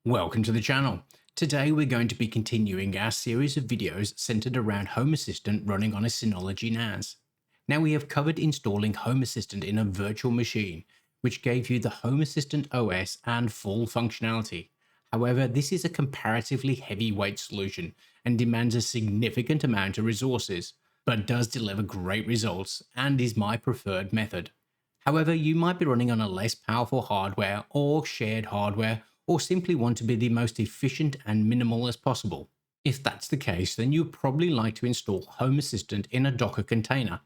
Welcome to the channel. Today we're going to be continuing our series of videos centered around Home Assistant running on a Synology NAS. Now we have covered installing Home Assistant in a virtual machine, which gave you the Home Assistant OS and full functionality. However, this is a comparatively heavyweight solution and demands a significant amount of resources, but does deliver great results and is my preferred method. However, you might be running on a less powerful hardware or shared hardware, or simply want to be the most efficient and minimal as possible. If that's the case, then you'd probably like to install Home Assistant in a Docker container.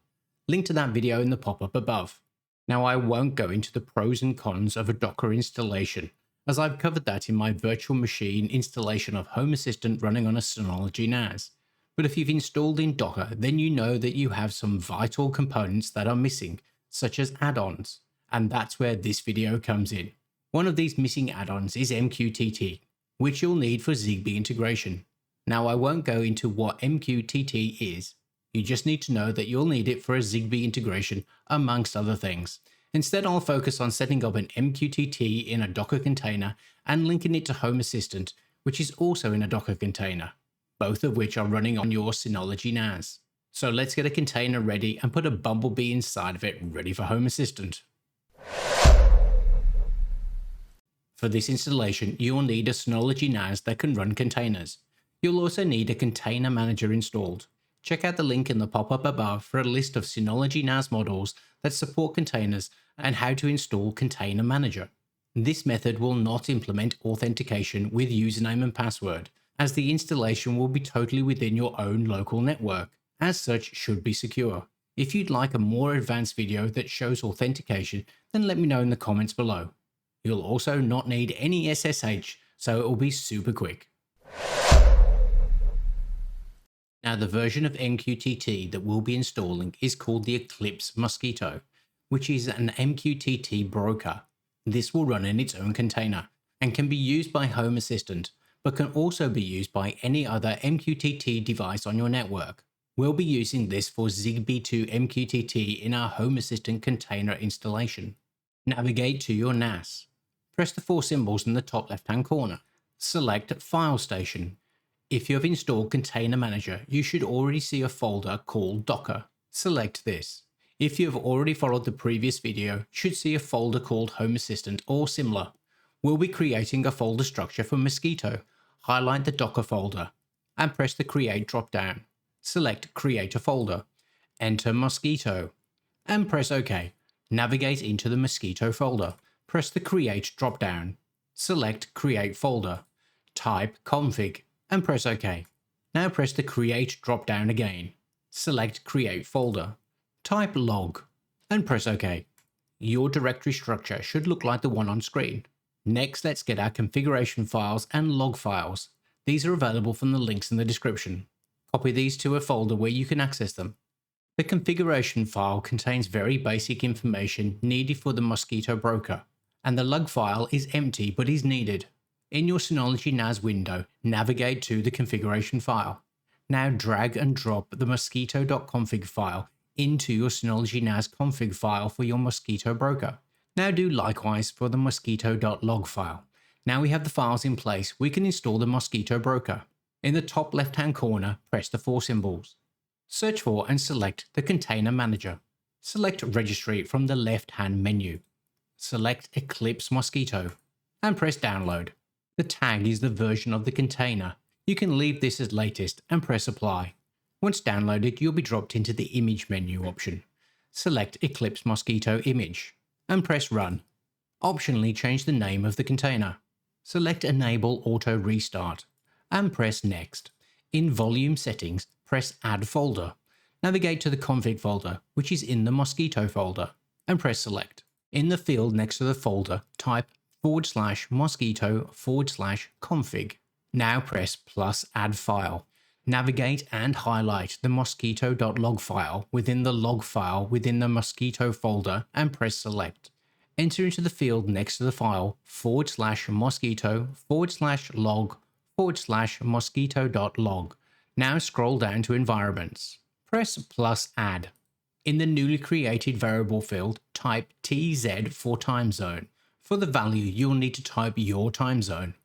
Link to that video in the pop-up above. Now I won't go into the pros and cons of a Docker installation, as I've covered that in my virtual machine installation of Home Assistant running on a Synology NAS. But if you've installed in Docker, then you know that you have some vital components that are missing, such as add-ons, and that's where this video comes in. One of these missing add-ons is MQTT, which you'll need for Zigbee integration. Now I won't go into what MQTT is, you just need to know that you'll need it for a Zigbee integration amongst other things. Instead I'll focus on setting up an MQTT in a Docker container and linking it to Home Assistant, which is also in a Docker container, both of which are running on your Synology NAS. So let's get a container ready and put a Bumblebee inside of it ready for Home Assistant. For this installation, you'll need a Synology NAS that can run containers. You'll also need a container manager installed. Check out the link in the pop-up above for a list of Synology NAS models that support containers and how to install Container Manager. This method will not implement authentication with username and password, as the installation will be totally within your own local network. As such, should be secure. If you'd like a more advanced video that shows authentication, then let me know in the comments below. You'll also not need any SSH, so it will be super quick. Now the version of MQTT that we'll be installing is called the Eclipse Mosquitto, which is an MQTT broker. This will run in its own container and can be used by Home Assistant, but can also be used by any other MQTT device on your network. We'll be using this for Zigbee to MQTT in our Home Assistant container installation. Navigate to your NAS. Press the 4 symbols in the top left-hand corner. Select File Station. If you have installed Container Manager, you should already see a folder called Docker. Select this. If you have already followed the previous video, you should see a folder called Home Assistant or similar. We'll be creating a folder structure for Mosquito. Highlight the Docker folder and press the Create drop-down. Select Create a Folder. Enter Mosquito and press OK. Navigate into the Mosquito folder. Press the Create drop-down. Select Create Folder. Type Config and press OK. Now press the Create drop-down again. Select Create Folder. Type Log and press OK. Your directory structure should look like the one on screen. Next, let's get our configuration files and log files. These are available from the links in the description. Copy these to a folder where you can access them. The configuration file contains very basic information needed for the Mosquito broker, and the log file is empty but is needed. In your Synology NAS window, navigate to the configuration file. Now drag and drop the mosquito.config file into your Synology NAS config file for your Mosquito broker. Now do likewise for the mosquito.log file. Now we have the files in place, we can install the Mosquito broker. In the top left-hand corner, press the 4 symbols. Search for and select the Container Manager. Select Registry from the left-hand menu. Select Eclipse Mosquitto and press Download. The tag is the version of the container. You can leave this as latest and press Apply. Once downloaded, you'll be dropped into the Image menu option. Select Eclipse Mosquitto Image and press Run. Optionally change the name of the container. Select Enable Auto Restart and press Next. In Volume Settings, press Add Folder. Navigate to the Config folder, which is in the Mosquito folder, and press Select. In the field next to the folder, type /mosquito/config. Now press +Add File. Navigate and highlight the mosquito.log file within the log file within the Mosquito folder and press Select. Enter into the field next to the file /mosquito/log/mosquito.log. Now scroll down to Environments. Press +Add. In the newly created variable field, type TZ for time zone. For the value, you'll need to type your time zone.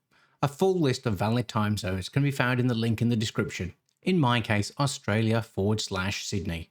A full list of valid time zones can be found in the link in the description. In my case, Australia/Sydney.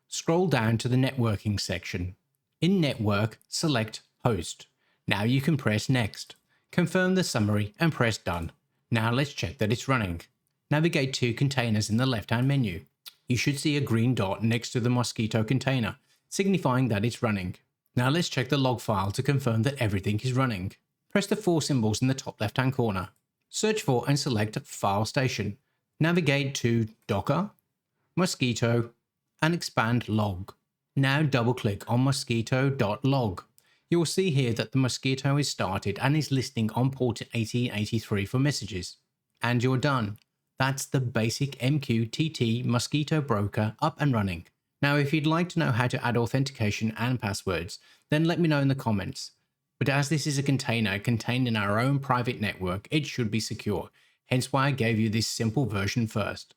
Scroll down to the networking section. In Network, select Host. Now you can press Next. Confirm the summary and press Done. Now let's check that it's running. Navigate to Containers in the left-hand menu. You should see a green dot next to the Mosquito container, signifying that it's running. Now let's check the log file to confirm that everything is running. Press the 4 symbols in the top left-hand corner. Search for and select File Station. Navigate to Docker, Mosquito, and expand Log. Now double-click on mosquito.log. You will see here that the Mosquito is started and is listing on port 1883 for messages. And you're done. That's the basic MQTT Mosquito broker up and running. Now, if you'd like to know how to add authentication and passwords, then let me know in the comments. But as this is a container contained in our own private network, it should be secure. Hence why I gave you this simple version first.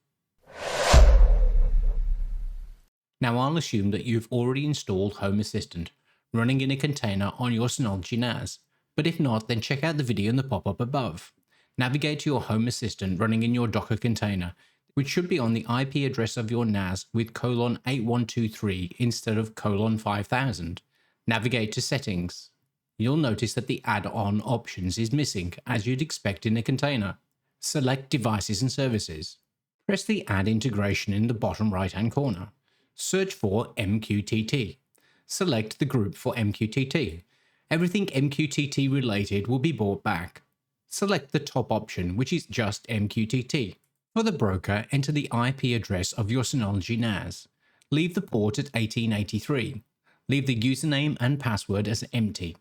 Now I'll assume that you've already installed Home Assistant, running in a container on your Synology NAS. But if not, then check out the video in the pop-up above. Navigate to your Home Assistant running in your Docker container, which should be on the IP address of your NAS with :8123 instead of :5000. Navigate to Settings. You'll notice that the add-on options is missing, as you'd expect in a container. Select Devices and Services. Press the Add Integration in the bottom right-hand corner. Search for MQTT. Select the group for MQTT. Everything MQTT related will be brought back. Select the top option, which is just MQTT. For the broker, enter the IP address of your Synology NAS. Leave the port at 1883. Leave the username and password as empty.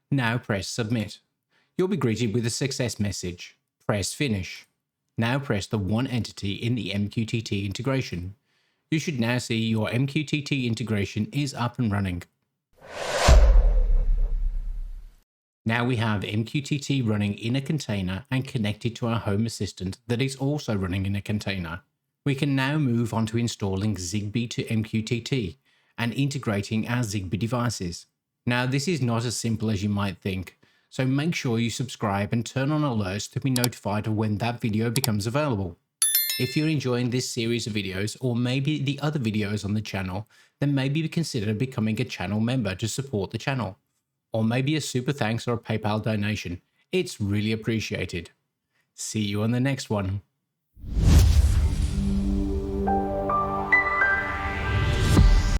Now press Submit. You'll be greeted with a success message. Press Finish. Now press the one entity in the MQTT integration. You should now see your MQTT integration is up and running. Now we have MQTT running in a container and connected to our Home Assistant that is also running in a container. We can now move on to installing Zigbee to MQTT and integrating our Zigbee devices. Now this is not as simple as you might think, so make sure you subscribe and turn on alerts to be notified of when that video becomes available. If you're enjoying this series of videos or maybe the other videos on the channel, then maybe consider becoming a channel member to support the channel. Or maybe a super thanks or a PayPal donation. It's really appreciated. See you on the next one.